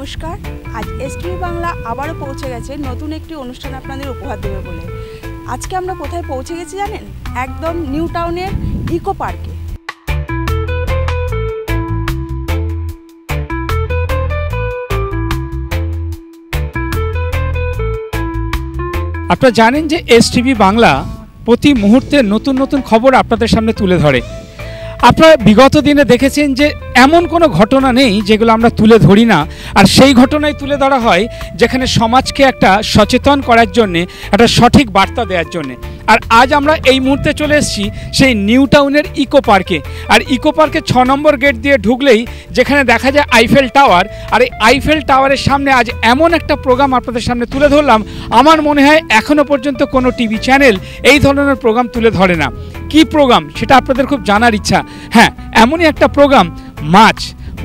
নমস্কার। আজ এসটিভি বাংলা আবারও পৌঁছে গেছে নতুন একটি অনুষ্ঠান আপনাদের উপহার দেবে বলে। আজকে আমরা কোথায় পৌঁছে গেছি জানেন? একদম নিউ টাউনের ইকো পার্কে। আপনারা জানেন যে এসটিভি বাংলা প্রতি মুহূর্তে নতুন নতুন খবর আপনাদের সামনে তুলে ধরে। আপনারা বিগত দিনে দেখেছেন যে এমন কোনো ঘটনা নেই যেগুলো আমরা তুলে ধরি না, আর সেই ঘটনাই তুলে ধরা হয় যেখানে সমাজকে একটা সচেতন করার জন্যে, একটা সঠিক বার্তা দেওয়ার জন্যে। আর আজ আমরা এই মুহূর্তে চলে এসেছি সেই নিউ টাউনের ইকো পার্কে। আর ইকো পার্কে 6 নম্বর গেট দিয়ে ঢুকলেই যেখানে দেখা যায় আইফেল টাওয়ার, আর এই আইফেল টাওয়ারের সামনে আজ এমন একটা প্রোগ্রাম আপনাদের সামনে তুলে ধরলাম, আমার মনে হয় এখনও পর্যন্ত কোনো টিভি চ্যানেল এই ধরনের প্রোগ্রাম তুলে ধরে না। কি প্রোগ্রাম সেটা আপনাদের খুব জানার ইচ্ছা। হ্যাঁ, এমনই একটা প্রোগ্রাম, মাছ।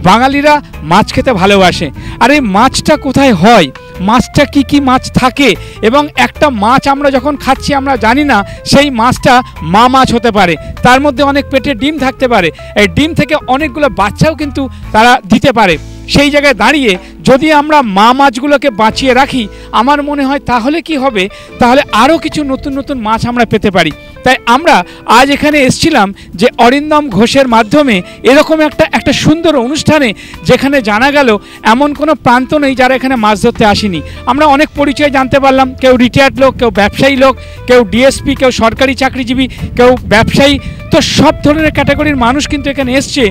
বাঙালিরা মাছ খেতে ভালোবাসে। আর এই মাছটা কোথায় হয়, মাছটা কি কি মাছ থাকে, এবং একটা মাছ আমরা যখন খাচ্ছি আমরা জানি না সেই মাছটা মা মাছ হতে পারে, তার মধ্যে অনেক পেটে ডিম থাকতে পারে, এই ডিম থেকে অনেকগুলো বাচ্চাও কিন্তু তারা দিতে পারে। সেই জায়গায় দাঁড়িয়ে যদি আমরা মা মাছগুলোকে বাঁচিয়ে রাখি, আমার মনে হয় তাহলে কি হবে, তাহলে আরও কিছু নতুন নতুন মাছ আমরা পেতে পারি। তাই আমরা আজ এখানে এসেছিলাম যে অরিন্দম ঘোষের মাধ্যমে এরকম একটা সুন্দর অনুষ্ঠানে, যেখানে জানা গেল এমন কোনো প্রান্ত নেই যারা এখানে মাছ ধরতে আসেনি। আমরা অনেক পরিচয় জানতে পারলাম, কেউ রিটায়ার্ড লোক, কেউ ব্যবসায়ী লোক, কেউ ডিএসপি, কেউ সরকারি চাকরিজীবী, কেউ ব্যবসায়ী। তো সব ধরনের ক্যাটাগরির মানুষ কিন্তু এখানে এসছে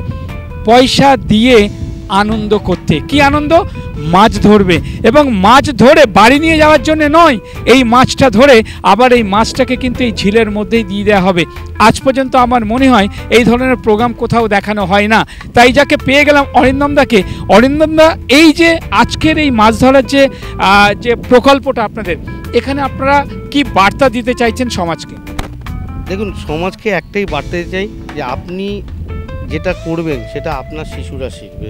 পয়সা দিয়ে আনন্দ করতে। কি আনন্দ? মাছ ধরবে, এবং মাছ ধরে বাড়ি নিয়ে যাওয়ার জন্য নয়, এই মাছটা ধরে আবার এই মাছটাকে কিন্তু এই ঝিলের মধ্যেই দিয়ে দেওয়া হবে। আজ পর্যন্ত আমার মনে হয় এই ধরনের প্রোগ্রাম কোথাও দেখানো হয় না। তাই যাকে পেয়ে গেলাম অরিন্দমদাকে। অরিন্দমদা, এই যে আজকের এই মাছ ধরার যে প্রকল্পটা আপনাদের, এখানে আপনারা কি বার্তা দিতে চাইছেন সমাজকে? দেখুন, সমাজকে একটাই বার্তা দিতে চাই যে আপনি যেটা করবেন সেটা আপনার শিশুরা শিখবে।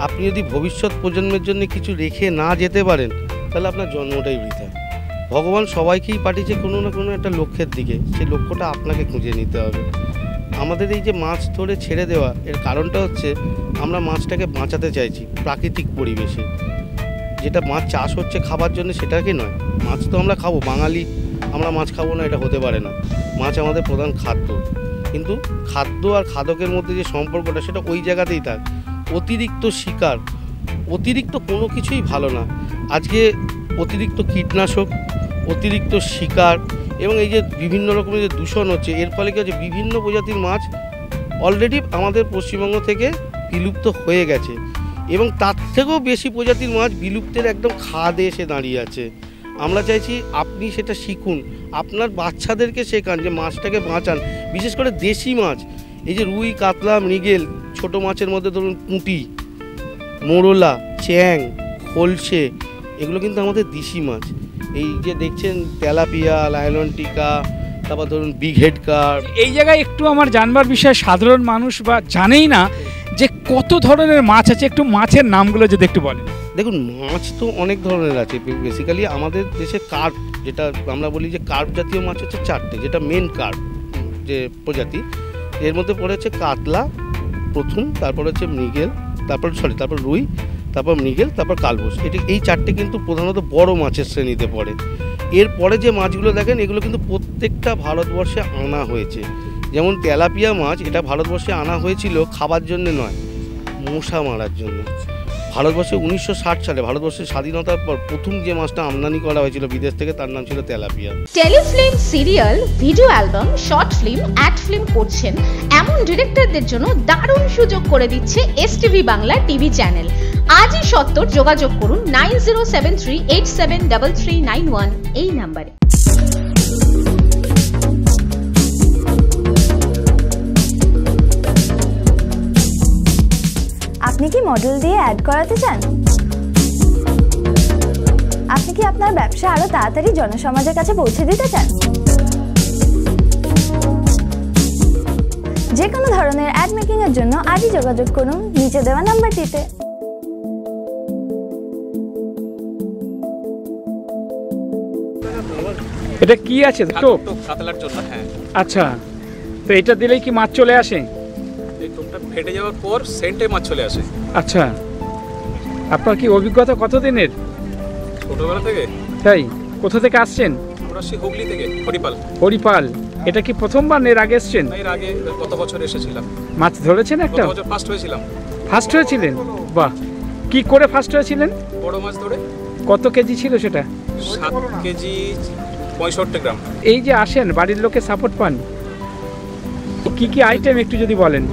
আপনি যদি ভবিষ্যৎ প্রজন্মের জন্য কিছু রেখে না যেতে পারেন, তাহলে আপনার জন্মটাই বৃথা। ভগবান সবাইকেই পাঠিয়েছে কোনো না কোনো একটা লক্ষ্যের দিকে, সেই লক্ষ্যটা আপনাকে খুঁজে নিতে হবে। আমাদের এই যে মাছ ধরে ছেড়ে দেওয়া, এর কারণটা হচ্ছে আমরা মাছটাকে বাঁচাতে চাইছি প্রাকৃতিক পরিবেশে। যেটা মাছ চাষ হচ্ছে খাবার জন্য, সেটাকে নয়। মাছ তো আমরা খাবো, বাঙালি আমরা মাছ খাবো না এটা হতে পারে না। মাছ আমাদের প্রধান খাদ্য, কিন্তু খাদ্য আর খাদকের মধ্যে যে সম্পর্কটা, সেটা ওই জায়গাতেই থাক। অতিরিক্ত শিকার, অতিরিক্ত কোনো কিছুই ভালো না। আজকে অতিরিক্ত কীটনাশক, অতিরিক্ত শিকার এবং এই যে বিভিন্ন রকমের যে দূষণ হচ্ছে, এর ফলে কি হচ্ছে, বিভিন্ন প্রজাতির মাছ অলরেডি আমাদের পশ্চিমবঙ্গ থেকে বিলুপ্ত হয়ে গেছে, এবং তার থেকেও বেশি প্রজাতির মাছ বিলুপ্তের একদম খাদে এসে দাঁড়িয়ে আছে। আমরা চাইছি আপনি সেটা শিখুন, আপনার বাচ্চাদেরকে শেখান যে মাছটাকে বাঁচান। বিশেষ করে দেশি মাছ, এই যে রুই, কাতলা, মৃগেল, ছোট মাছের মধ্যে ধরুন পুঁটি, মোরলা, চ্যাং, খলসে, এগুলো কিন্তু আমাদের দেশি মাছ। এই যে দেখছেন তেলাপিয়া, লায়লনটিকা, তারপর ধরুন বিগ হেড কার্প। এই জায়গায় একটু আমার জানবার বিষয়, সাধারণ মানুষ বা জানেই না যে কত ধরনের মাছ আছে, একটু মাছের নামগুলো যদি একটু বলেন। দেখুন, মাছ তো অনেক ধরনের আছে। বেসিক্যালি আমাদের দেশে কার্প, যেটা আমরা বলি যে কার্প জাতীয় মাছ হচ্ছে 4টে, যেটা মেন কার্প যে প্রজাতি। এর মধ্যে পড়ে হচ্ছে কাতলা প্রথম, তারপর হচ্ছে মৃগেল, তারপর রুই, তারপর মৃগেল, তারপর কালবোস। এই 4টে কিন্তু প্রধানত বড় মাছের শ্রেণীতে পড়ে। এরপরে যে মাছগুলো দেখেন, এগুলো কিন্তু প্রত্যেকটা ভারতবর্ষে আনা হয়েছে। যেমন তেলাপিয়া মাছ, এটা ভারতবর্ষে আনা হয়েছিল খাবার জন্য নয়, মশা মারার জন্য। ভারতবর্ষে 1960 সালে ভারতবর্ষের স্বাধীনতার পর প্রথম যে মাছটা আমদানি করা হয়েছিল বিদেশ থেকে, তার নাম ছিল তেলাপিয়া। Telefilm, serial, video album, short film, ad film করছেন এমন ডিরেক্টরদের জন্য দারুণ সুযোগ করে দিচ্ছে এসটিভি বাংলা টিভি চ্যানেল। আজই সত্তর যোগাযোগ করুন 9073873391 এই নাম্বারে। আপনি কি মডেল দিয়ে অ্যাড করাতে চান? আপনি কি আপনার ব্যবসা আরো তাড়াতাড়ি জনসমাজের কাছে পৌঁছে দিতে চান? যে কোনো ধরনের অ্যাড মেকিং এর জন্য আজই যোগাযোগ করুন নিচে দেওয়া নাম্বারটিতে। এটা কি আছে? টোপ কাতলার জন্য। হ্যাঁ, আচ্ছা। তো এটা দিলেই কি মাছ চলে আসে? এই টোপটা ফেটে যাওয়ার পর সেন্টে মাছ চলে আসে। আচ্ছা। আপনার কি অভিজ্ঞতা কতদিনের? ছোটবেলা থেকে। তাই? কোথা থেকে আসছেন? আমরা সেই হুগলি থেকে, হরিপাল। হরিপাল। এটা কি প্রথমবার এর আগে এসছেন? এর আগে গত বছর এসেছিলাম। মাছ ধরেছেন একটা? গত বছর ফার্স্ট হয়েছিলাম। ফার্স্ট হয়েছিলেন? বাহ, কি করে ফার্স্ট হয়েছিলেন? বড় মাছ ধরে। কত কেজি ছিল সেটা? 7 কেজি 65 গ্রাম। এই যে আসেন, বাড়ির লোকে সাপোর্ট পান, কি কি আইটেম একটু যদি বলেন।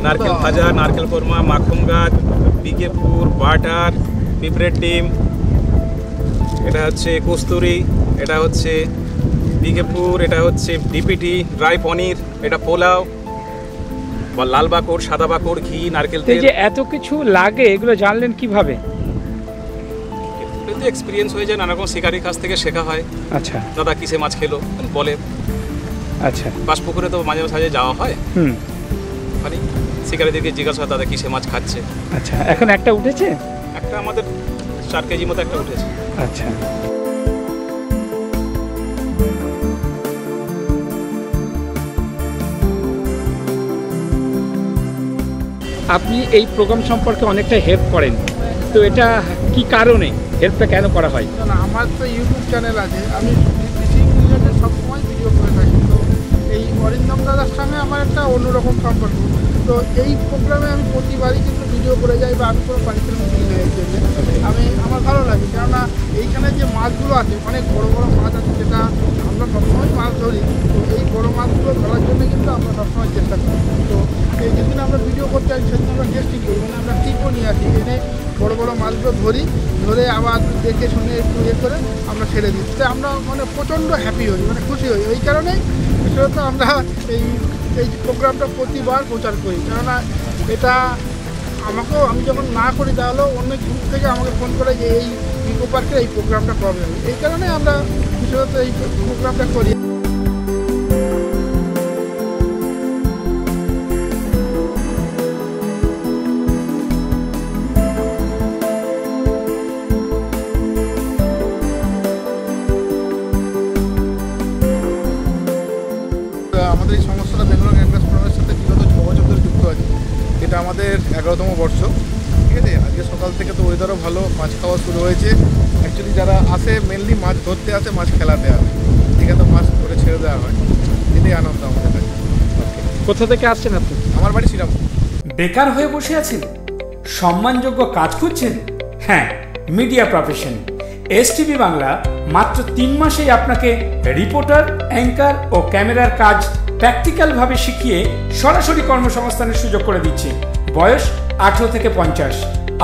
নারকেল ভাজা, নারকেল কোরমা, মাখন গাছ, বিকেপুর, বাটার, পিঁপড়ের ডিম, এটা হচ্ছে কস্তুরি, এটা হচ্ছে বিকেপুর, এটা হচ্ছে ডিপিটি, ড্রাই পনির, এটা পোলাও বা লাল বাকড়, সাদা বাকড়, ঘি, নারকেল এই তেল। যে এত কিছু লাগে, এগুলো জানলেন কিভাবে? এক্সপিরিয়েন্স হয়ে যায়, নানা রকম শিকারির কাছ থেকে শেখা হয়। আচ্ছা, দাদা কিসে মাছ খেলো বলে। আচ্ছা, পাশপুকুরে তো মাঝে মাঝে যাওয়া হয়, হুম, ওখানে শিকারিদেরকে জিজ্ঞাসা হয় দাদা কিসে মাছ খাচ্ছে। আচ্ছা, এখন একটা উঠেছে? একটা আমাদের 4 কেজি মতো একটা উঠেছে। আচ্ছা, আপনি এই প্রোগ্রাম সম্পর্কে অনেকটা হেল্প করেন, তো এটা কি কারণে হেল্পটা কেন করা হয়? না, আমার তো ইউটিউব চ্যানেল আছে, আমি ফিশিং রিলেটেড সবসময় ভিডিও করে থাকি। তো এই অরিন্দম দাদার সঙ্গে আমার একটা অন্যরকম সম্পর্ক। তো এই প্রোগ্রামে আমি প্রতিবারই কিন্তু ভিডিও করে যাই, বা আমি কোনো পারিশ্রমিক দিই না। এই জন্য আমার ভালো লাগে, কেননা এইখানে যে মাছগুলো আছে, অনেক বড় বড় মাছ আছে, যেটা আমরা সবসময় মাছ ধরি। তো এই বড় মাছগুলো ধরার জন্য কিন্তু আমরা সবসময় চেষ্টা করি। তো এই যেদিন আমরা ভিডিও করতে আসি, সেদিন আমরা টেস্টিং করি, মানে আমরা টিপও নিয়ে আসি, এনে বড় বড় মাছগুলো ধরে আবার দেখে শুনে একটু করে আমরা ছেড়ে দিই। তাই আমরা মানে প্রচণ্ড হ্যাপি হই, মানে খুশি হই। এই কারণেই বিশেষত আমরা এই প্রোগ্রামটা প্রতিবার প্রচার করি, কেননা এটা আমি যখন না করি, তাহলেও অন্য গ্রুপ থেকে আমাকে ফোন করে যে এই ইকো পার্কের এই প্রোগ্রামটা কবে হবে। এই কারণে আমরা বিশেষত এই প্রোগ্রামটা করি। আমাদের এই সংস্থাটা বেঙ্গল গ্যাংলার্স ফোরামের সাথে বিগত 6 বছর ধরে যুক্ত আছে। এটা আমাদের 11তম বর্ষ। ঠিক আছে, আজকে সকাল থেকে তো ওয়েদারও ভালো, মাছ খাওয়া শুরু হয়েছে। অ্যাকচুয়ালি যারা আসে মেনলি মাছ ধরতে আসে, মাছ খেলাতে আসে, এখানে তো মাছ ধরে ছেড়ে দেওয়া হয়, এটাই আনন্দ আমাদের কাছে। কোথা থেকে আসছেন আপনি? আমার বাড়ি শ্রীরামপুর। বেকার হয়ে বসে আছেন? সম্মানযোগ্য কাজ খুঁজছেন? হ্যাঁ, মিডিয়া প্রফেশন এসটিভি বাংলা মাত্র 3 মাসেই আপনাকে রিপোর্টার, অ্যাঙ্কার ও ক্যামেরার কাজ প্র্যাকটিক্যালভাবে শিখিয়ে সরাসরি কর্মসংস্থানের সুযোগ করে দিচ্ছে। বয়স 18 থেকে 50।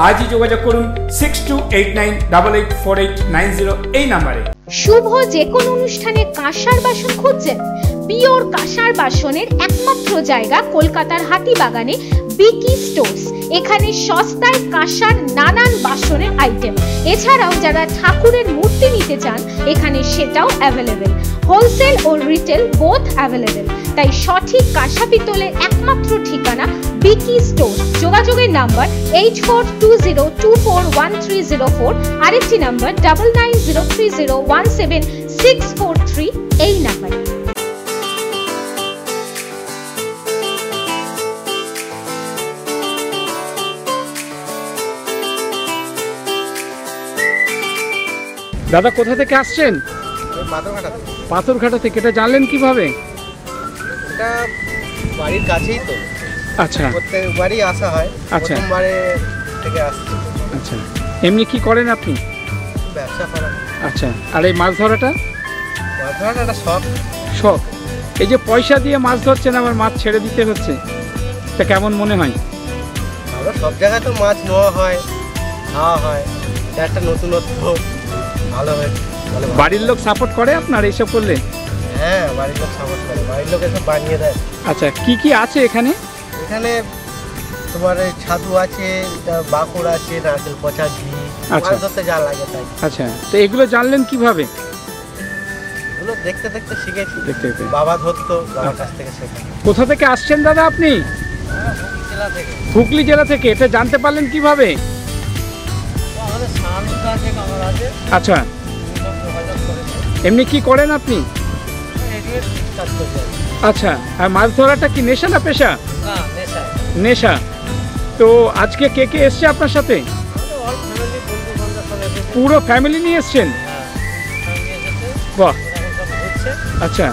আজই যোগাযোগ করুন 6289884890 এই নাম্বারে। শুভ যে কোনো অনুষ্ঠানে কাঁসার বাসন খুঁজছেন? পিওর কাঁসার বাসনের একমাত্র জায়গা কলকাতার হাতিবাগানে বিকি স্টোর্স। এখানে সস্তায় কাঁসার নানান বাসনের আইটেম, এছাড়াও যারা ঠাকুরের মূর্তি নিতে চান এখানে সেটাও অ্যাভেলেবেল। হোলসেল ও রিটেল বোথ অ্যাভেলেবেল। তাই সঠিক কাঁসা পিতলের একমাত্র ঠিকানা বিকি স্টোর। যোগাযোগের নাম্বার 8420241304, আরেকটি নাম্বার 9903017643 এই নাম্বারে। দাদা কোথা থেকে আসছেন? পাথরঘাটা থেকে। এটা জানলেন কিভাবে? এটা বাড়ির কাছেই তো। আচ্ছা, প্রত্যেকবারই আসা হয়। আচ্ছা, প্রথমবারে থেকে আসছি। আচ্ছা, এমনি কি করেন আপনি? ব্যবসা করা। আচ্ছা, আর এই মাছ ধরাটা? মাছ ধরাটা একটা শখ। শখ। এই যে পয়সা দিয়ে মাছ ধরছেন, আবার মাছ ছেড়ে দিতে হচ্ছে, এটা কেমন মনে হয়? আমরা সব জায়গায় তো মাছ নেওয়া হয়, খাওয়া হয়, এটা একটা নতুনত্ব। ভালো হয়। বাড়ির লোক সাপোর্ট করে আপনার এইসব করলে? হ্যাঁ, বাড়ির লোক সাপোর্ট করে, বাড়ির লোক এসব বানিয়ে দেয়। আচ্ছা, কি কি আছে এখানে? এখানে তোমার ছাতু আছে, বাকড় আছে, নারকেল পচা, ঘি, মাছ ধরতে যা লাগে তাই। আচ্ছা, তো এগুলো জানলেন কিভাবে? এগুলো দেখতে দেখতে শিখেছি। দেখতে দেখতে বাবা ধরতো, বাবার কাছ থেকে শেখা। কোথা থেকে আসছেন দাদা আপনি? হুগলি জেলা থেকে। হুগলি জেলা থেকে। এটা জানতে পারলেন কিভাবে? আমাদের সাহায্য আছে, কামড় আছে। আচ্ছা, এমনি কি করেন আপনি? আচ্ছা, আর মাছ ধরাটা কি নেশা না পেশা? না, নেশা। নেশা। তো তো আজকে কে কে এসছে আপনার সাথে? পুরো ফ্যামিলি নিয়ে এসছেন? বাহ, আচ্ছা।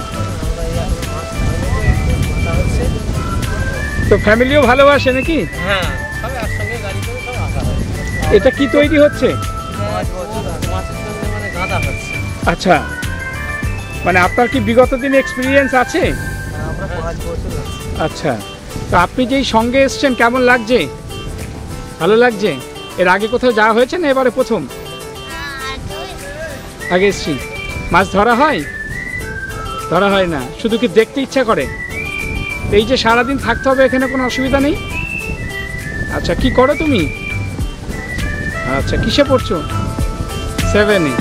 তো ফ্যামিলিও ভালোবাসে নাকি? হ্যাঁ, সব একসঙ্গে গাড়ি করে সব আসা হয়। এটা কি তৈরি হচ্ছে? মাছের জন্য মানে গাঁদা হচ্ছে। আচ্ছা, মানে আপনার কি বিগত দিনে এক্সপিরিয়েন্স আছে? আমরা 5 বছর হচ্ছে। আচ্ছা, তো আপনি যেই সঙ্গে এসছেন কেমন লাগছে? ভালো লাগছে? এর আগে কোথাও যাওয়া হয়েছে না এবারে প্রথম? আগে এসছি। মাছ ধরা হয়? ধরা হয় না, শুধু কি দেখতে ইচ্ছা করে? এই যে সারাদিন থাকতে হবে এখানে, কোনো অসুবিধা নেই? আচ্ছা, কি করো তুমি? আচ্ছা, কিসে পড়ছো? 7-এ।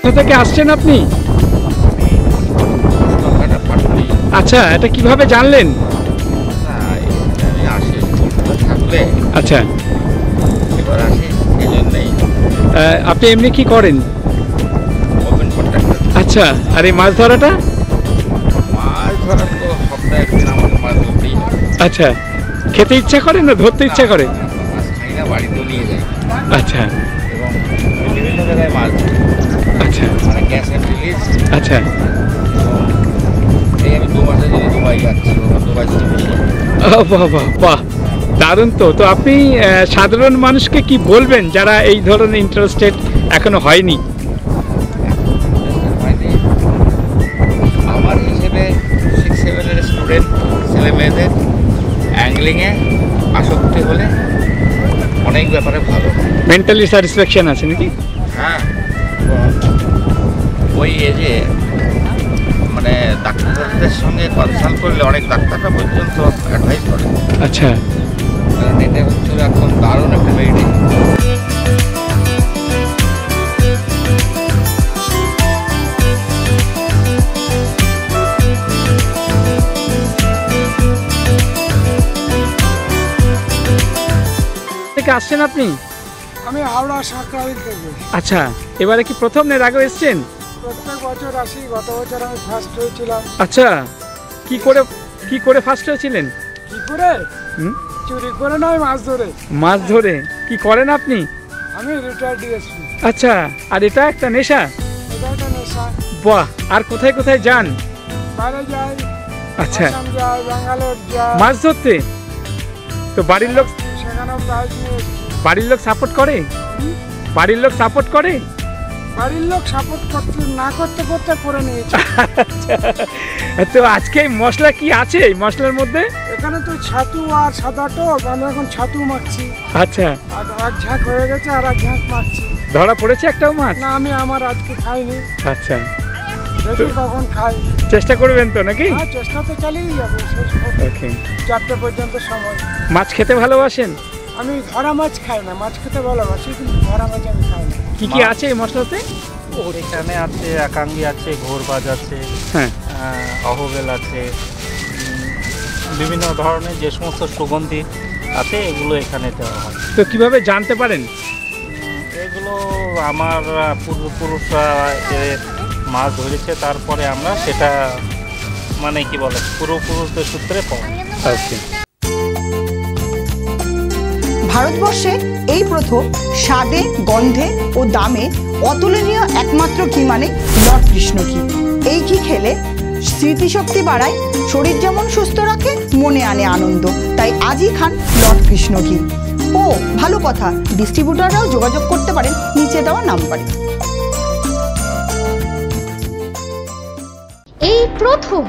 কোথা থেকে আসছেন আপনি? আচ্ছা, এটা কিভাবে জানলেন? আচ্ছা, আপনি এমনি কি করেন? আচ্ছা, আর এই মাছ ধরাটা? আচ্ছা, খেতে ইচ্ছা করে না ধরতে ইচ্ছা করে? আচ্ছা, আচ্ছা আচ্ছা, বাহ বাহ বাহ, দারুণ তো। তো আপনি সাধারণ মানুষকে কি বলবেন যারা এই ধরনের ইন্টারেস্টেড এখনো হয়নি? আমার হিসেবে 6-7 স্টুডেন্ট ছেলে মেয়েদের অ্যাংলিংয়ে আসক্তি হলে অনেক ব্যাপারে ভালো, মেন্টালি স্যাটিসফ্যাকশন আছে নাকি? হ্যাঁ, ওই এজে মানে ডাক্তারদের সঙ্গে কনসাল্ট করলে অনেক ডাক্তাররা পর্যন্ত অ্যাডভাইস করে। আচ্ছা, কারণ এটা হচ্ছে এখন দারুণ একটা মেডিটেশন। থেকে আসছেন আপনি? আমি হাওড়া সাঁকরাইল থেকে। আচ্ছা, এবারে কি প্রথম না আগে এসছেন? প্রত্যেক বছর আসি, গত বছর আমি ফার্স্ট হয়েছিলাম। আচ্ছা, কি করে ফার্স্ট হয়েছিলেন? কি করে? চুরি করে নয়, মাছ ধরে। মাছ ধরে? কি করেন আপনি? আমি রিটায়ার্ড ডিএসপি। আচ্ছা, আর এটা একটা নেশা? এটা একটা নেশা। বাহ, আর কোথায় কোথায় যান? বাইরে যাই, আচ্ছা, আসাম যাই, ব্যাঙ্গালোর যাই মাছ ধরতে। তো বাড়ির লোক সেখানেও প্রাইজ নিয়ে এসেছি। বাড়ির লোক সাপোর্ট করে? বাড়ির লোক সাপোর্ট করে? বাড়ির লোক সাপোর্ট করতে না করতে করতে করে নিয়েছে। তো আজকে মশলা কি আছে এই মশলার মধ্যে? এখানে তো ছাতু আর সাদা টক, আমি এখন ছাতু মাখছি। আচ্ছা, আর এক ঝাঁক হয়ে গেছে, আর এক ঝাঁক মাখছি। ধরা পড়েছে একটাও মাছ? না, আমি আমার আজকে খাইনি। আচ্ছা, দেখি কখন খাই। চেষ্টা করবেন তো নাকি? হ্যাঁ, চেষ্টা তো চালিয়ে যাবো শেষ ওকে। 4টে পর্যন্ত সময়। মাছ খেতে ভালোবাসেন? আমি ধরা মাছ খাই না, মাছ খেতে ভালোবাসি, কিন্তু ধরা মাছ আমি খাই না। কি কি আছে এই মশলাতে? এখানে আছে একাঙ্গি আছে, ঘোরবাজ আছে, হ্যাঁ, অহবেল আছে, বিভিন্ন ধরনের যে সমস্ত সুগন্ধি আছে এগুলো এখানে দেওয়া হয়। তো কিভাবে জানতে পারেন? এগুলো আমার পূর্বপুরুষরা মাছ ধরেছে, তারপরে আমরা সেটা মানে কি বলে পূর্বপুরুষদের সূত্রে পাই। ভারতবর্ষে এই প্রথম স্বাদে, গন্ধে ও দামে অতুলনীয় একমাত্র ঘি মানে লর্ড কৃষ্ণ ঘি। এই ঘি খেলে স্মৃতিশক্তি বাড়ায়, শরীর যেমন সুস্থ রাখে, মনে আনে আনন্দ। তাই আজই খান লর্ড কৃষ্ণ ঘি। ও ভালো কথা, ডিস্ট্রিবিউটাররাও যোগাযোগ করতে পারেন নিচে দেওয়া নাম্বারে। এই প্রথম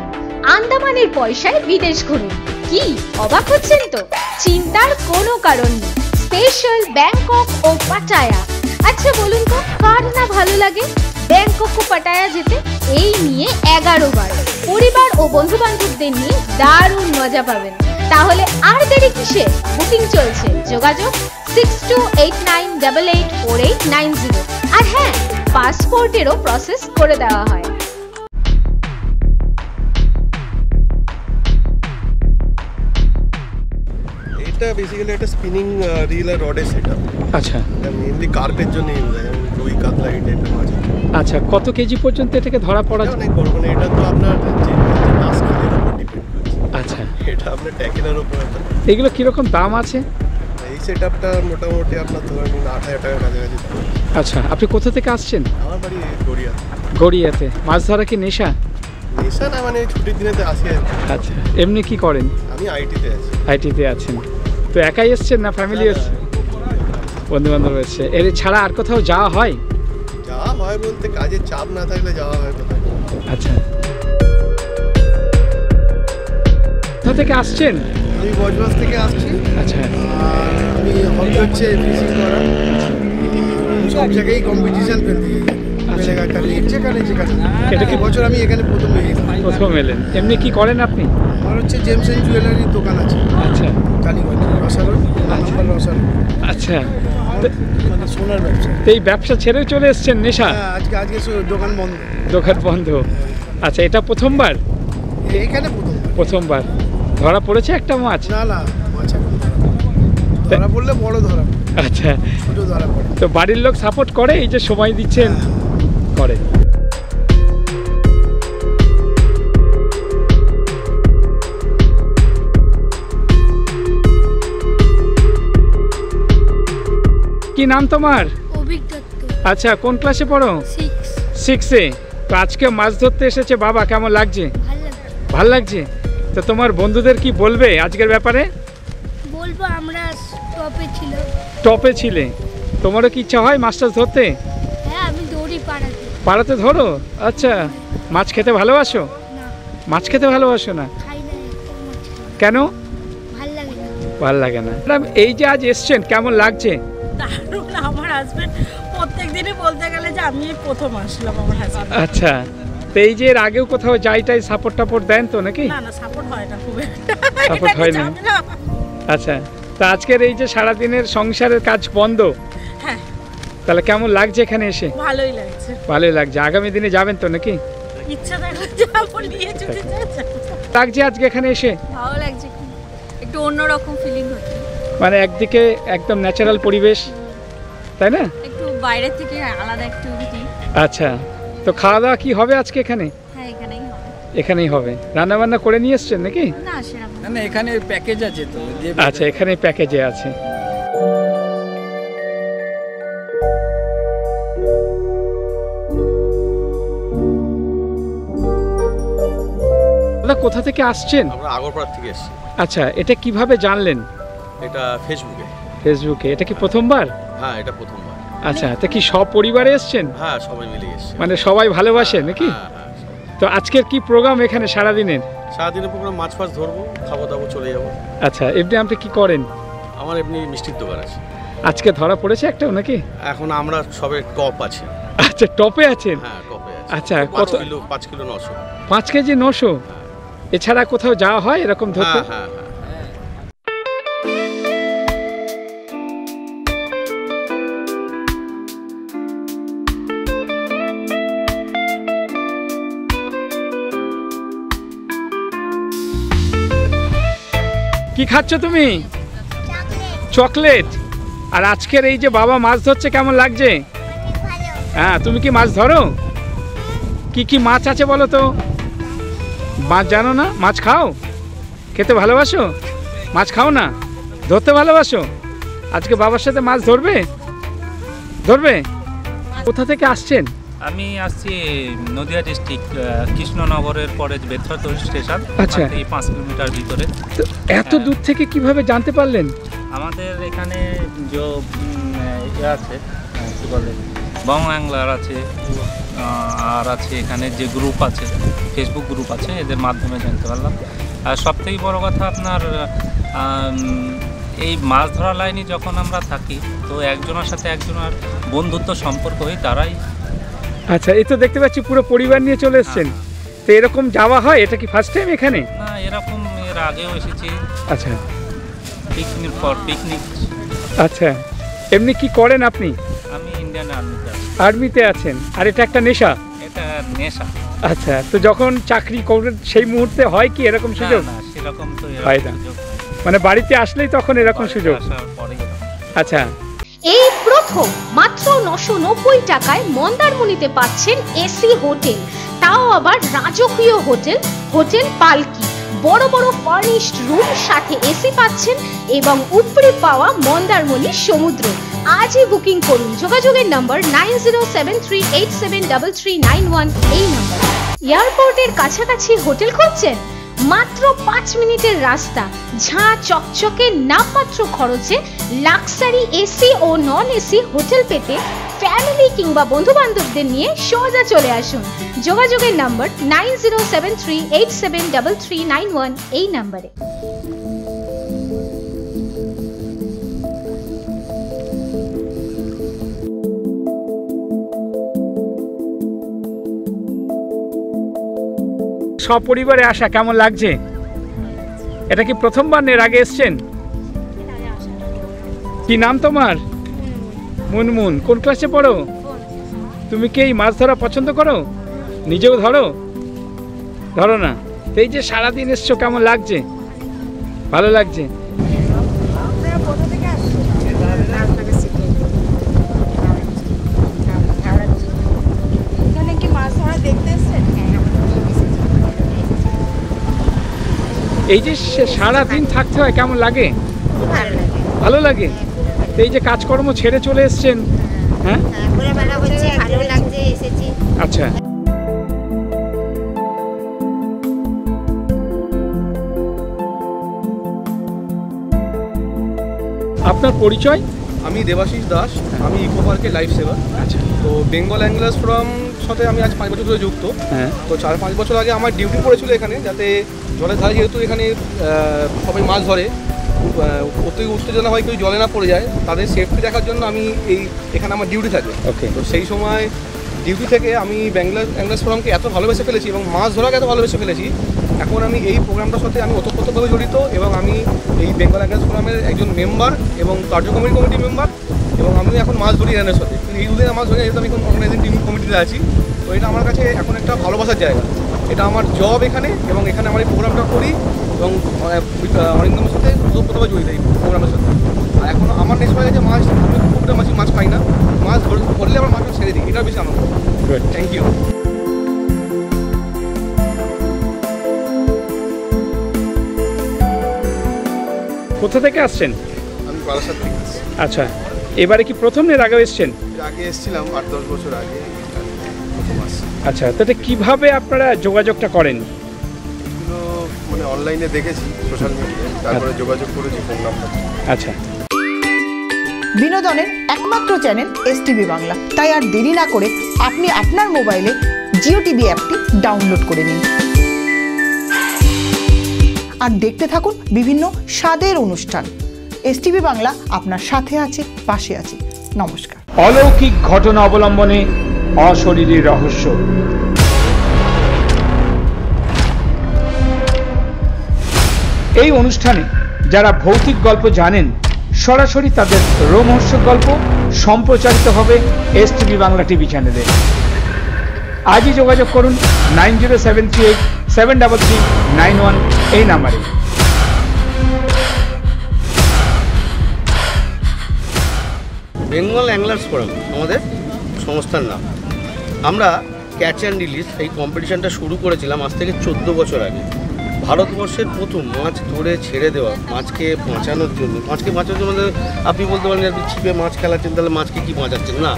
আন্দামানের পয়সায় বিদেশ ঘুরুন। কি অবাক হচ্ছেন তো? চিন্তার কোনো কারণ নেই। স্পেশাল ব্যাংকক ও পাটায়া। আচ্ছা, আচ্ছা বলুন তো কার না ভালো লাগে ব্যাংকক ও পাটায়া যেতে? এই নিয়ে 11 বার পরিবার ও বন্ধু বান্ধবদের নিয়ে দারুণ মজা পাবেন। তাহলে আর দেরি কিসে? বুকিং চলছে, যোগাযোগ 6289884890। আর হ্যাঁ, পাসপোর্টেরও প্রসেস করে দেওয়া হয়। এটা বেসিক্যালি একটা স্পিনিং রিল আর রডের সেটআপ। আচ্ছা, এটা মেইনলি কার্পের জন্য ইউজ হয়, যেমন রুই কাতলা এই টাইপের মাছ। আচ্ছা, কত কেজি পর্যন্ত এটাকে ধরা পড়া যায়? অনেক বড়, মানে এটা তো আপনার যে মাছ খালের উপর ডিপেন্ড করছে। আচ্ছা, এটা আপনার ট্যাকেলের উপর। এগুলো কিরকম দাম আছে? এই সেটআপটা মোটামুটি আপনার ধরে নিন 8,000 টাকার কাছাকাছি। আচ্ছা, আপনি কোথা থেকে আসছেন? আমার বাড়ি গড়িয়া। গড়িয়াতে। মাছ ধরা কি নেশা? নেশা না, মানে ছুটির দিনেতে আসি। আচ্ছা, এমনি কি করেন? আমি আইটিতে আছি। আইটিতে আছেন, তো একাই এসছেন না ফ্যামিলি এসছে? বন্ধু বান্ধব এসছে। এর ছাড়া আর কোথাও যাওয়া হয়? যাওয়া হয় বলতে কাজের চাপ না থাকলে যাওয়া হয় কোথাও। আচ্ছা, কোথা থেকে আসছেন? আমি বজবাস থেকে আসছি। আচ্ছা, আর আমি হবি হচ্ছে ফিশিং করা। সব জায়গায় কম্পিটিশন ফেলতে যেখানে এটা কি বছর আমি এখানে প্রথম এলেন? এমনি কি করেন আপনি? আমার হচ্ছে জেমস এন্ড জুয়েলারির দোকান আছে। আচ্ছা, কালীগঞ্জ রসালো। আচ্ছা, মানে সোনার ব্যবসা। তো এই ব্যবসা ছেড়ে চলে এসছেন নেশা? আজকে দোকান বন্ধ। দোকান বন্ধ। আচ্ছা, এটা প্রথমবার? এখানে প্রথমবার ধরা পড়েছে একটা মাছ? না না, মাছ ধরা পড়লে বড় ধরা। আচ্ছা, ছোট ধরা পড়ে। তো বাড়ির লোক সাপোর্ট করে, এই যে সময় দিচ্ছেন? করে। কি নাম তোমার? আচ্ছা, কোন ক্লাসে পড়ো? 6-এ। তো আজকে মাছ ধরতে এসেছে বাবা, কেমন লাগছে? ভাল লাগছে। তো তোমার বন্ধুদের কি বলবে আজকের ব্যাপারে? বলবো আমরা টপে ছিলে। তোমারও কি ইচ্ছা হয় মাছ টাছ ধরতে? হ্যাঁ, আমি দৌড়ি পাড়াতে ধরো? আচ্ছা, মাছ খেতে ভালোবাসো? মাছ খেতে ভালোবাসো না? কেন? ভাল লাগে না। এই যে আজ এসছেন, কেমন লাগছে? দারুণ। আমার হাজবেন্ড প্রত্যেক দিনই বলতে গেলে যে আমি প্রথম আসলাম আমার হাজবেন্ড। আচ্ছা, তো এই যে এর আগেও কোথাও যাইটাই সাপোর্ট টাপোর্ট দেন তো নাকি? না না, সাপোর্ট হয় না, খুব একটা সাপোর্ট হয় না। আচ্ছা, তো আজকের এই যে সারাদিনের সংসারের কাজ বন্ধ, হ্যাঁ, তাহলে কেমন লাগছে এখানে এসে? ভালোই লাগছে। ভালোই লাগছে। আগামী দিনে যাবেন তো নাকি? ইচ্ছা থাকলে যাবো, নিয়ে যদি লাগছে আজকে এখানে এসে? ভালো লাগছে, একটু অন্যরকম ফিলিং হচ্ছে। মানে একদিকে একদম ন্যাচারাল পরিবেশ, তাই না? একটু বাইরে থেকে আলাদা অ্যাক্টিভিটি। আচ্ছা, তো খাওয়া দাওয়া কি হবে আজকে এখানে? হ্যাঁ, এখানেই হবে। এখানেই হবে। রান্না বান্না করে নিয়ে এসছেন নাকি? না, সেরকম না, এখানে প্যাকেজ আছে তো। আচ্ছা, এখানে প্যাকেজে আছে। কোথা থেকে আসছেন? আমরা আগরপাড়া থেকে এসেছি। আচ্ছা, এটা কিভাবে জানলেন? এটা ফেসবুকে। ফেসবুকে। এটা কি প্রথমবার? হ্যাঁ, এটা প্রথমবার। আচ্ছা, তো কি সব পরিবারে এসছেন? হ্যাঁ, সবাই মিলে এসেছি। মানে সবাই ভালোবাসে নাকি? তো আজকের কি প্রোগ্রাম এখানে সারাদিনের? সারাদিনের প্রোগ্রাম মাছ ফাছ ধরবো, খাবো দাবো, চলে যাবো। আচ্ছা, এমনি আপনি কি করেন? আমার এমনি মিষ্টির দোকান আছে। আজকে ধরা পড়েছে একটাও নাকি? এখন আমরা সবে টপ আছে। আচ্ছা, টপে আছেন? হ্যাঁ, টপে আছে। আচ্ছা, কত? 5 কিলো 900। 5 কেজি 900? এছাড়া কোথাও যাওয়া হয় এরকম ধরতে? হ্যাঁ। কি খাচ্ছ তুমি? চকলেট। আর আজকের এই যে বাবা মাছ ধরছে, কেমন লাগছে? হ্যাঁ, তুমি কি মাছ ধরো? কি কি মাছ আছে বলো তো? মাছ জানো না? মাছ খাও? খেতে ভালোবাসো? মাছ খাও না, ধরতে ভালোবাসো? আজকে বাবার সাথে মাছ ধরবে? কোথা থেকে আসছেন? আমি আসছি নদিয়া ডিস্ট্রিক্ট, কৃষ্ণনগরের পরে বেথর স্টেশন। আচ্ছা, 5 কিলোমিটার ভিতরে। এত দূর থেকে কিভাবে জানতে পারলেন? আমাদের এখানে যে আছে কি বলে, বং অ্যাংলার আছে, আর আছে এখানে যে গ্রুপ আছে, ফেসবুক গ্রুপ আছে, এদের মাধ্যমে জানতে পারলাম। আর সবথেকে বড় কথা আপনার এই মাছ ধরা লাইনে যখন আমরা থাকি তো একজনের সাথে একজনের বন্ধুত্ব সম্পর্ক হয়ে তারাই। আচ্ছা, এই তো দেখতে পাচ্ছি পুরো পরিবার নিয়ে চলে এসেছেন। তো এরকম যাওয়া হয়, এটা কি ফার্স্ট টাইম এখানে? না, এরকম এর আগেও এসেছি। আচ্ছা, পিকনিক। আচ্ছা, এমনি কি করেন আপনি? আমি ইন্ডিয়ান আর্মিতে আছেন। আর এটা একটা নেশা? এটা নেশা। আচ্ছা, তো যখন চাকরি করেন সেই মুহূর্তে হয় কি এরকম সুযোগ? না, সেরকম তো হয় না, মানে বাড়িতে আসলেই তখন এরকম সুযোগ। আচ্ছা, এই প্রথম মাত্র 990 টাকায় মন্দারমণিতে পাচ্ছেন এসি হোটেল, তাও আবার রাজকীয় হোটেল, হোটেল পালকি। বড় বড় ফার্নিশড রুম, সাথে এসি পাচ্ছেন এবং উপরে পাওয়া মন্দারমণির সমুদ্র। আজই বুকিং করুন। যোগাযোগের নম্বর 9073873391 এই নম্বর। এয়ারপোর্টের কাছাকাছি হোটেল খুঁজছেন? মাত্র 5 মিনিটের রাস্তা, ঝাঁ চকচকে নামমাত্র খরচে লাক্সারি এসি ও নন এসি হোটেল পেতে ফ্যামিলি কিংবা বন্ধু বান্ধবদের নিয়ে সোজা চলে আসুন। যোগাযোগের নম্বর 9073873391 এই নম্বরে। সপরিবারে আসা কেমন লাগছে? এটা কি প্রথমবার এর আগে এসছেন? কি নাম তোমার? মুনমুন। কোন ক্লাসে পড়ো? তুমি কি এই মাছ ধরা পছন্দ করো? নিজেও ধরো? ধরো না? এই যে সারাদিন এসছো, কেমন লাগছে? ভালো লাগছে? এখানে কি মাছ ধরা দেখতে এসছেন? এই যে সারাদিন থাকতে হয়, কেমন লাগে? ভালো লাগে। এই যে কাজকর্ম ছেড়ে চলে এসছেন, হ্যাঁ? আচ্ছা, আপনার পরিচয়? আমি দেবাশিস দাস, আমি ইকো পার্কের লাইফ সেভার। আচ্ছা, তো বেঙ্গল অ্যাঙ্গলার্স ফোরাম সাথে আমি আজ 5 বছর ধরে যুক্ত। হ্যাঁ। তো 4-5 বছর আগে আমার ডিউটি পড়েছিল এখানে, যাতে জলের ধারে যেহেতু এখানে সবাই মাছ ধরে, অতি উত্তেজনা হয় কেউ জলে না পড়ে যায়, তাদের সেফটি দেখার জন্য আমি এখানে আমার ডিউটি থাকে। ওকে। তো সেই সময় ডিউটি থেকে আমি বেঙ্গল অ্যাঙ্গলার্স ফোরামকে এত ভালোবেসে ফেলেছি এবং মাছ ধরাকে এত ভালোবেসে ফেলেছি, এখন আমি এই প্রোগ্রামটার সাথে আমি ওতপ্রোতভাবে জড়িত এবং আমি এই বেঙ্গল অ্যাঙ্গলার্স ফোরামের একজন মেম্বার এবং কার্যকরী কমিটি মেম্বার, এবং আমি এখন মাছ ধরি এনের সাথে। কিন্তু এই দুদিন মাছ ধরে যেহেতু আমি এখন অর্গানাইজিং টিম কমিটিতে আছি, তো এটা আমার কাছে এখন একটা ভালোবাসার জায়গা। এটা আমার জব এখানে, এবং এখানে আমার এই প্রোগ্রামটা করি এবং অরিন্দমের সাথে ওতপ্রোতভাবে জড়িত এই প্রোগ্রামের সাথে। আর এখন আমার নেক্সট হয়ে গেছে মাছ, আমি পুকুরটা মাছ খাই না, মাছ ধরলে আমার মাছটা ছেড়ে দিই, এটা বেশি আনন্দ। Thank you. কোথা থেকে আসছেন? আমি বারাসাত থেকে আসছি। আচ্ছা, এবারে কি প্রথম এর আগে এসছেন? আগে এসেছিলাম 8-10 বছর আগে, প্রথম আসছি। আচ্ছা, তাতে কিভাবে আপনারা যোগাযোগটা করেন? এগুলো মানে অনলাইনে দেখেছি, সোশ্যাল মিডিয়ায়, তারপরে যোগাযোগ করেছি ফোন নাম্বার। আচ্ছা, বিনোদনের একমাত্র চ্যানেল এসটিভি বাংলা। তাই আর দেরি না করে আপনি আপনার মোবাইলে জিও টিভি অ্যাপটি ডাউনলোড করে নিন আর দেখতে থাকুন বিভিন্ন স্বাদের অনুষ্ঠান। এসটিভি বাংলা আপনার সাথে আছে, পাশে আছে। নমস্কার। অলৌকিক ঘটনা অবলম্বনে অশরীরী রহস্য। এই অনুষ্ঠানে যারা ভৌতিক গল্প জানেন, সরাসরি তাদের রোমহর্ষক গল্প সম্প্রচারিত হবে এসটিভি বাংলা টিভি চ্যানেলে। আজই যোগাযোগ করুন 9073873391 এই নাম্বারে। বেঙ্গল অ্যাঙ্গলার্স ফোরাম আমাদের সংস্থার নাম। আমরা ক্যাচ অ্যান্ড রিলিজ এই কম্পিটিশানটা শুরু করেছিলাম আজ থেকে 14 বছর আগে। ভারতবর্ষের প্রথম মাছ ধরে ছেড়ে দেওয়া, মাছকে বাঁচানোর জন্য। মাছকে বাঁচানোর জন্য আপনি বলতে পারেন আপনি ছিপে মাছ খেলাচ্ছেন, তাহলে মাছকে কি বাঁচাচ্ছেন? না,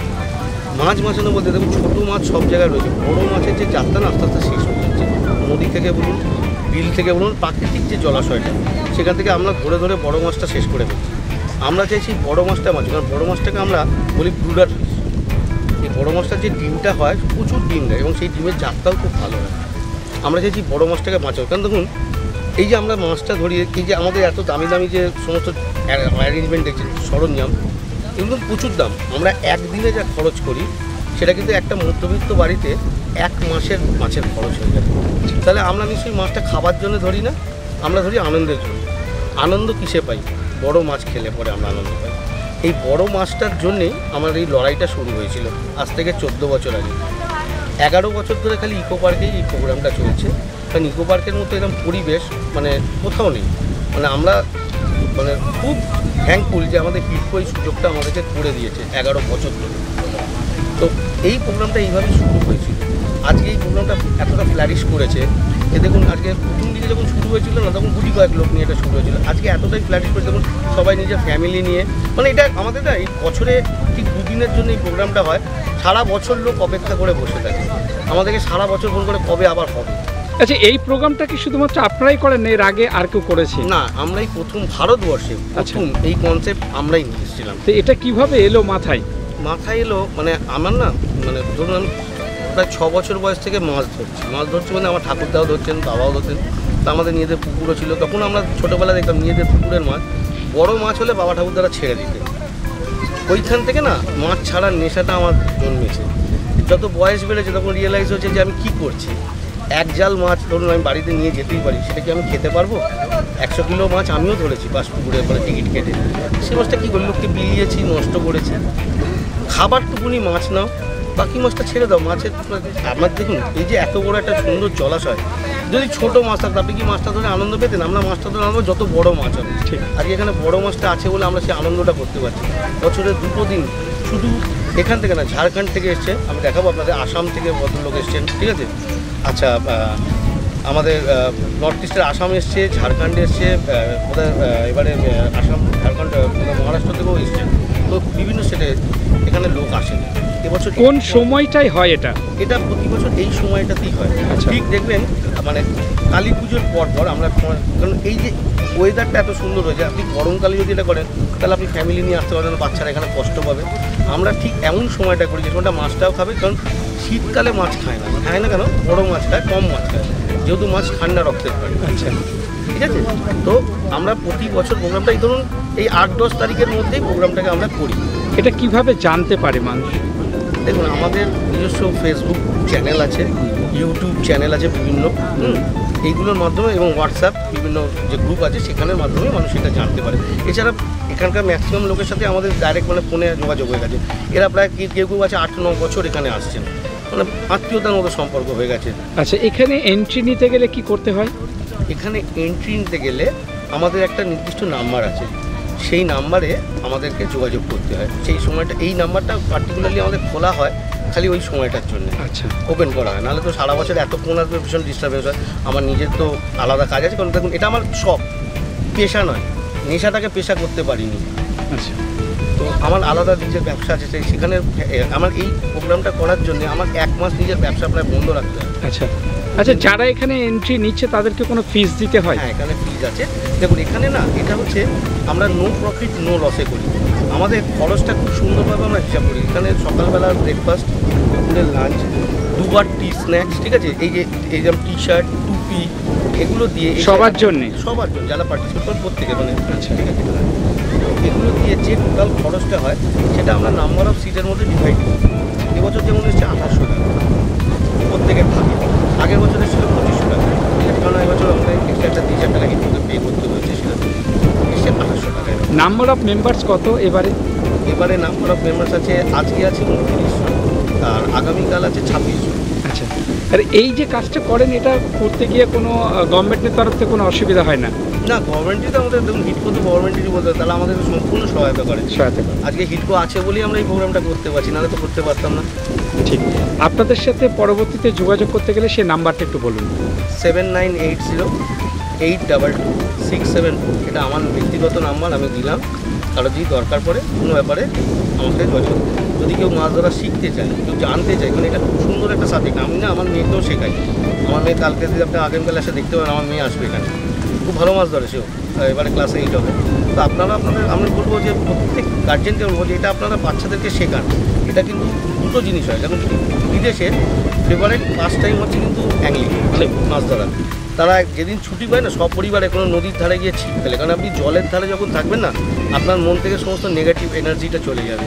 মাছ বাঁচানো বলতে দেখুন ছোটো মাছ সব জায়গায় রয়েছে, বড়ো মাছের যে যাত্রা না আস্তে আস্তে শেষ হয়ে যাচ্ছে। নদী থেকে বলুন, বিল থেকে বলুন, প্রাকৃতিক যে জলাশয়টা, সেখান থেকে আমরা ধরে ধরে বড়ো মাছটা শেষ করে ফেলছি। আমরা চাইছি বড় মাছটা বাঁচি, কারণ বড়ো মাছটাকে আমরা বলি ব্রুডার ফিশ। এই বড়ো মাছটার যে ডিমটা হয় প্রচুর ডিম দেয় এবং সেই ডিমের জাতটাও খুব ভালো হয়। আমরা চাইছি বড়ো মাছটাকে বাঁচাবো, কারণ দেখুন এই যে আমরা মাছটা ধরি, এই যে আমাদের এত দামি দামি যে সমস্ত অ্যারেঞ্জমেন্ট দেখছেন, সরঞ্জাম, এগুলো প্রচুর দাম। আমরা একদিনে যা খরচ করি সেটা কিন্তু একটা মধ্যবিত্ত বাড়িতে 1 মাসের মাছের খরচ হয়ে যায়। তাহলে আমরা নিশ্চয়ই মাছটা খাবার জন্য ধরি না, আমরা ধরি আনন্দের জন্য। আনন্দ কিসে পাই? বড় মাছ খেলে পরে আমরা আনন্দ পাই। এই বড় মাছটার জন্যেই আমার এই লড়াইটা শুরু হয়েছিল আজ থেকে 14 বছর আগে। 11 বছর ধরে খালি ইকো পার্কেই এই প্রোগ্রামটা চলছে। কারণ ইকো পার্কের মতো এরকম পরিবেশ মানে কোথাও নেই। মানে আমরা মানে খুব থ্যাঙ্কফুল যে আমাদের হিটকো এই সুযোগটা আমাদেরকে করে দিয়েছে 11 বছর ধরে। তো এই প্রোগ্রামটা এইভাবেই শুরু হয়েছিল। আজকে এই প্রোগ্রামটা এতটা ফ্ল্যারিশ করেছে যে দেখুন, আজকে প্রথম দিকে যখন শুরু হয়েছিল না, তখন গুটি কয়েক লোক নিয়ে এটা শুরু হয়েছিল। আজকে এতটাই ফ্ল্যারিশ করেছে, তখন সবাই নিজের ফ্যামিলি নিয়ে, মানে এটা আমাদের না এই বছরে ঠিক 2 দিনের জন্য এই প্রোগ্রামটা হয়। সারা বছর লোক অপেক্ষা করে বসে থাকে আমাদেরকে, সারা বছর ফোন করে কবে আবার হবে। আচ্ছা, এই প্রোগ্রামটা কি শুধুমাত্র আপনারাই করেন, এর আগে আর কেউ করেছে? না, আমরাই প্রথম ভারতবর্ষে প্রথম এই কনসেপ্ট আমরাই নিয়ে এসেছিলাম। তো এটা কিভাবে এলো মাথায়? এলো মানে আমার না, মানে ধরুন আমি প্রায় 6 বছর বয়স থেকে মাছ ধরছি মানে আমার ঠাকুরদাও ধরছেন, বাবাও ধরছেন। তা আমাদের নিজেদের পুকুরও ছিল। তখন আমরা ছোটোবেলা দেখতাম নিজেদের পুকুরের মাছ, বড় মাছ হলে বাবা ঠাকুরদারা ছেড়ে দিতেন। ওইখান থেকে না মাছ ছাড়ার নেশাটা আমার জন্মেছে। যত বয়স বেড়েছে তখন রিয়েলাইজ হচ্ছে যে আমি কী করছি। 1 জাল মাছ ধরুন আমি বাড়িতে নিয়ে যেতেই পারি, সেটা কি আমি খেতে পারবো? 100 কিলো মাছ আমিও ধরেছি পাশ পুকুরের পরে টিকিট কেটে। সে মাছটা কী করি, লোককে বিলিয়েছি, নষ্ট করেছি। খাবারটুকুনি মাছ নাও, বাকি মাছটা ছেড়ে দাও। মাছের আমার দেখুন, এই যে এত বড় একটা সুন্দর জলাশয়, যদি ছোটো মাছ থাকতো আপনি কি মাছটা ধরে আনন্দ পেতেন? আমরা মাছটা ধরে আনন্দ যত বড় মাছ হবে। আজকে এখানে বড় মাছটা আছে বলে আমরা সেই আনন্দটা করতে পারছি। বছরে 2 দিন শুধু এখান থেকে না, ঝাড়খণ্ড থেকে এসছে, আমি দেখাবো আপনাদের, আসাম থেকে ভদ্রলোক এসছেন, ঠিক আছে? আচ্ছা, আমাদের নর্থ ইস্টের আসাম এসছে, ঝাড়খণ্ড এসছে, এবারে আসাম, ঝাড়খণ্ড, মহারাষ্ট্র থেকেও এসছে। তো বিভিন্ন স্টেটে এখানে লোক আসেন। এবছর কোন সময়টাই হয় এটা? এটা প্রতি বছর এই সময়টাতেই হয়। ঠিক দেখবেন মানে কালী পুজোর পর আমরা, কারণ এই যে ওয়েদারটা এত সুন্দর হয়েছে, আপনি গরমকালে যদি এটা করেন তাহলে আপনি ফ্যামিলি নিয়ে আসতে পারবেন, বাচ্চারা এখানে কষ্ট পাবে। আমরা ঠিক এমন সময়টা করি যে সময়টা মাছটাও খাবে, কারণ শীতকালে মাছ খায় না কেন, বড় মাছ খায়, কম মাছ খায়, যেহেতু মাছ ঠান্ডা রক্তের পারে। আচ্ছা, ঠিক আছে? তো আমরা প্রতি বছর প্রোগ্রামটা এই ধরুন এই 8-10 তারিখের মধ্যেই প্রোগ্রামটাকে আমরা করি। এটা কিভাবে জানতে পারে মানুষ? দেখুন, আমাদের নিজস্ব ফেসবুক চ্যানেল আছে, ইউটিউব চ্যানেল আছে বিভিন্ন, এইগুলোর মাধ্যমে, এবং হোয়াটসঅ্যাপ বিভিন্ন যে গ্রুপ আছে সেখানের মাধ্যমে মানুষ এটা জানতে পারে। এছাড়া এখানকার ম্যাক্সিমাম লোকের সাথে আমাদের ডাইরেক্ট মানে ফোনে যোগাযোগ হয়ে গেছে। এরা প্রায় কেউ আছে 8-9 বছর এখানে আসছেন, মানে আত্মীয়তার মতো সম্পর্ক হয়ে গেছে। আচ্ছা, এখানে এন্ট্রি নিতে গেলে কি করতে হয়? এখানে এন্ট্রি নিতে গেলে আমাদের একটা নির্দিষ্ট নাম্বার আছে, সেই নাম্বারে আমাদেরকে যোগাযোগ করতে হয়। সেই সময়টা, এই নাম্বারটা পার্টিকুলারলি আমাদের খোলা হয় খালি ওই সময়টার জন্য। আচ্ছা, ওপেন করা হয়, নাহলে তো সারা বছর এত ফোন আসবে, ভীষণ ডিস্টার্বেন্স হয়। আমার নিজের তো আলাদা কাজ আছে, কারণ দেখুন এটা আমার শখ, পেশা নয়। নেশাটাকে পেশা করতে পারিনি। আচ্ছা, তো আমার আলাদা নিজের ব্যবসা আছে, সেখানে আমার এই প্রোগ্রামটা করার জন্য আমার 1 মাস নিজের ব্যবসা প্রায় বন্ধ রাখতে হয়। আচ্ছা আচ্ছা, যারা এখানে এন্ট্রি নিচ্ছে তাদেরকে কোনো ফিস দিতে হয়? হ্যাঁ, এখানে ফিজ আছে। দেখুন এখানে না, এটা হচ্ছে আমরা নো প্রফিট নো লসে করি। আমাদের খরচটা খুব সুন্দরভাবে আমরা হিসাব করি। এখানে সকালবেলার ব্রেকফাস্ট, দুপুরের লাঞ্চ, 2 বার টি স্ন্যাক্স, ঠিক আছে? এই যেমন টি শার্ট, টুপি, এগুলো দিয়ে সবার জন্যে, যারা পার্টিসিপেট করেন প্রত্যেকে, মানে ঠিক আছে, এগুলো দিয়ে যে টোটাল খরচটা হয় সেটা আমরা নাম্বার অফ সিটের মধ্যে ডিভাইড করি। এবছর যেমন এসছে 2800 টাকা প্রত্যেকের ভাগে, আগের বছরের ছিল 2500 টাকা, কারণ এবছর আমাদের এক্সট্রা একটা 3000 টাকা কিন্তু পে করতে হয়েছে, সেটা এসছে 2800 টাকায়। নাম্বার অফ মেম্বার্স কত এবারে? নাম্বার অফ মেম্বার্স আছে, আজকে আছে 2900, আর আগামীকাল আছে 2600। আচ্ছা, আর এই যে কাজটা করেন, এটা করতে গিয়ে কোনো গভর্নমেন্টের তরফ থেকে কোনো অসুবিধা হয় না? না, গভর্নমেন্টই তো আমাদের, দেখুন হিটকো তো গভর্নমেন্টই বলতে হয়, তাহলে আমাদের সম্পূর্ণ সহায়তা করে। আজকে হিটকো আছে বলেই আমরা এই প্রোগ্রামটা করতে পারছি, নাহলে তো করতে পারতাম না। ঠিক, আপনাদের সাথে পরবর্তীতে যোগাযোগ করতে গেলে সেই নাম্বারটা একটু বলুন। 7980-86674, এটা আমার ব্যক্তিগত নাম্বার, আমি দিলাম। কারো যদি দরকার পড়ে কোনো ব্যাপারে আমাকে যোগাযোগ, যদি কেউ মাছ ধরা শিখতে চায়, কেউ জানতে চায়, মানে এটা খুব সুন্দর একটা সাবজেক্ট। আমি না আমার মেয়েকেও শেখাই। আমার মেয়ে কালকে যদি আপনি আগামীকাল এসে দেখতে পারেন, আমার মেয়ে আসবে এখানে, খুব ভালো মাছ ধরে সেও, এবারে ক্লাস 8 হবে। তো আপনারা আমি বলবো যে প্রত্যেক গার্জেনকে বলবো যে এটা আপনারা বাচ্চাদেরকে শেখান। এটা কিন্তু দুটো জিনিস হয়, যেমন বিদেশে ফেভারিট ফার্স্ট টাইম হচ্ছে কিন্তু অ্যাংলিং, মানে মাছ ধরা। তারা যেদিন ছুটি পায় না সপরিবারে কোনো নদীর ধারে গিয়ে ছিপ ফেলে, কারণ আপনি জলের ধারে যখন থাকবেন না আপনার মন থেকে সমস্ত নেগেটিভ এনার্জিটা চলে যাবে,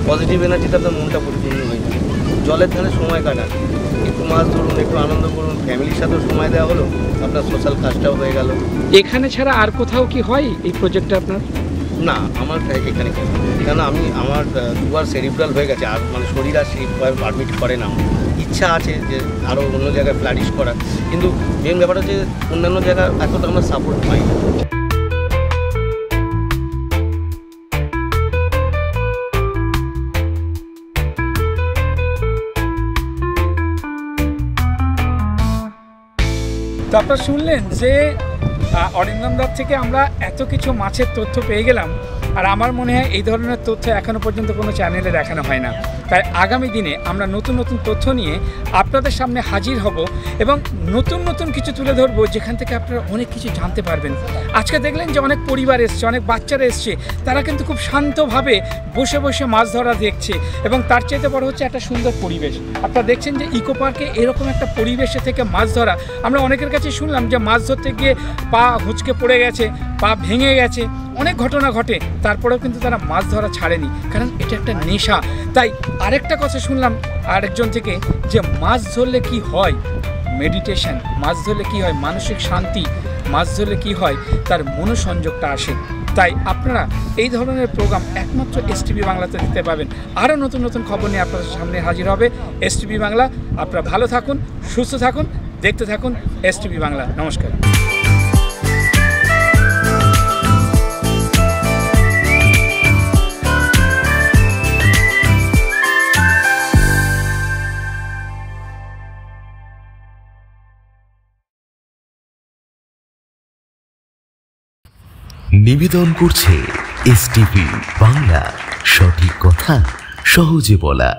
পজিটিভ এনার্জিতে আপনার মনটা পরিপূর্ণ হয়ে যাবে। জলের ধারে সময় কাটান, একটু মাছ ধরুন, একটু আনন্দ করুন, ফ্যামিলির সাথেও সময় দেওয়া হলো, আপনার সোশ্যাল কাজটাও হয়ে গেল। এখানে ছাড়া আর কোথাও কি হয় এই প্রজেক্টটা আপনার? না, আমার এখানে কেন আমি আমার দুবার সেরিব্রাল হয়ে গেছে, আর মানে শরীর আর সেইভাবে পারমিট করে না। ইচ্ছা আছে যে আরও অন্য জায়গায় ফ্লারিশ করার, কিন্তু মেন ব্যাপার হচ্ছে অন্যান্য জায়গায় এতটা আমরা সাপোর্ট পাই না। তো আপনারা শুনলেন যে অরিন্দমদার থেকে আমরা এত কিছু মাছের তথ্য পেয়ে গেলাম, আর আমার মনে হয় এই ধরনের তথ্য এখনও পর্যন্ত কোনো চ্যানেলে দেখানো হয় না। তাই আগামী দিনে আমরা নতুন নতুন তথ্য নিয়ে আপনাদের সামনে হাজির হব এবং নতুন নতুন কিছু তুলে ধরবো, যেখান থেকে আপনারা অনেক কিছু জানতে পারবেন। আজকে দেখলেন যে অনেক পরিবার এসছে, অনেক বাচ্চারা এসছে, তারা কিন্তু খুব শান্তভাবে বসে বসে মাছ ধরা দেখছে, এবং তার চাইতে বড় হচ্ছে একটা সুন্দর পরিবেশ। আপনারা দেখছেন যে ইকো পার্কে এরকম একটা পরিবেশে থেকে মাছ ধরা, আমরা অনেকের কাছে শুনলাম যে মাছ ধরতে গিয়ে পা হুঁচকে পড়ে গেছে, পা ভেঙে গেছে, অনেক ঘটনা ঘটে, তারপরেও কিন্তু তারা মাছ ধরা ছাড়েনি, কারণ এটা একটা নেশা। তাই আরেকটা কথা শুনলাম আরেকজন থেকে যে মাছ ধরলে কি হয়, মেডিটেশন, মাছ ধরলে কি হয় মানসিক শান্তি, মাছ ধরলে কি হয় তার মনোসংযোগটা আসে। তাই আপনারা এই ধরনের প্রোগ্রাম একমাত্র এসটিভি বাংলাতে দিতে পাবেন। আরও নতুন নতুন খবর নিয়ে আপনাদের সামনে হাজির হবে এসটিভি বাংলা। আপনারা ভালো থাকুন, সুস্থ থাকুন, দেখতে থাকুন এসটিভি বাংলা। নমস্কার। নিবেদন করছে এসটিভি বাংলা, সঠিক কথা সহজে বলা।